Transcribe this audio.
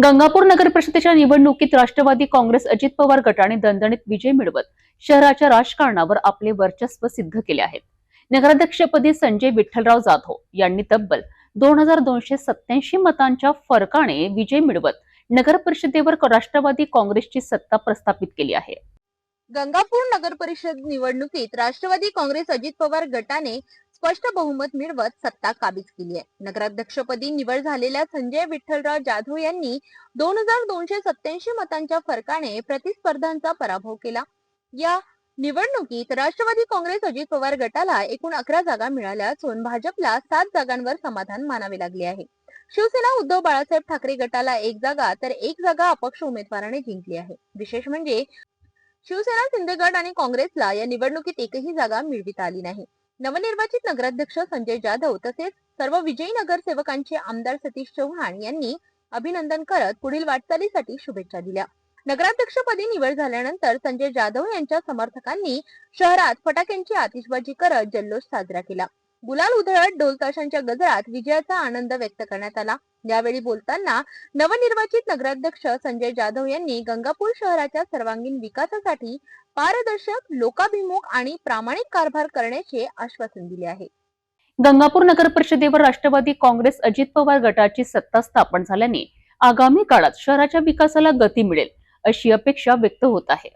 गंगापूर नगर परिषदेच्या निवडणुकीत राष्ट्रवादी काँग्रेस अजित पवार गटाने दणदणीत विजय मिळवत शहराच्या राजकारणावर आपले वर्चस्व सिद्ध केले आहे। नगराध्यक्षपदी संजय विठ्ठलराव जाधव यांनी तब्बल 2287 मतांच्या फरकाने विजय मिळवत नगर परिषदेवर राष्ट्रवादी काँग्रेसची सत्ता प्रस्थापित केली आहे। गंगापूर नगर परिषद निवडणुकीत राष्ट्रवादी काँग्रेस अजित पवार गटाने स्पष्ट बहुमत मिळवत सत्ता काबीज केली आहे। नगराध्यक्षपदी निवड झालेल्या संजय विठ्ठलराव जाधव यांनी 2287 मतांच्या फरकाने प्रतिस्पर्ध्यांचा पराभव केला। या निवडणुकीत राष्ट्रवादी काँग्रेस अजित पवार गटाला एकूण 11 जागा मिळाल्या असून भाजपला 7 जागांवर समाधान मानावे लागले आहे। शिवसेना उद्धव बाळासाहेब ठाकरे गटाला 1 जागा तर 1 जागा अपक्ष उमेदवाराने जिंकली आहे। विशेष म्हणजे शिवसेना शिंदे गट आणि काँग्रेसला या निवडणुकीत एकही जागा मिळविता आली नाही। नवनिर्वाचित नगराध्यक्ष संजय जाधव तसेच सर्व विजयी नगरसेवकांचे आमदार सतीश चव्हाण यांनी अभिनंदन करत पुढील वाटचालीसाठी शुभेच्छा दिल्या। नगराध्यक्षपदी निवड झाल्यानंतर संजय जाधव यांच्या समर्थकांनी शहरात फटाक्यांची आतिषबाजी करत जल्लोष साजरा केला। गुलाल उधळत ढोलताशांच्या गजरात विजयाचा आनंद व्यक्त करण्यात आला। यावेळी बोलताना नवनिर्वाचित नगराध्यक्ष संजय जाधव यांनी गंगापूर शहराच्या सर्वांगीण विकासासाठी पारदर्शक, लोकाभिमुख आणि प्रामाणिक कारभार करण्याचे आश्वासन दिले आहे। गंगापूर नगर परिषदेवर राष्ट्रवादी काँग्रेस अजित पवार गटाची सत्ता स्थापन झाल्याने आगामी काळात शहराच्या विकासाला गती मिळेल अशी अपेक्षा व्यक्त होत आहे।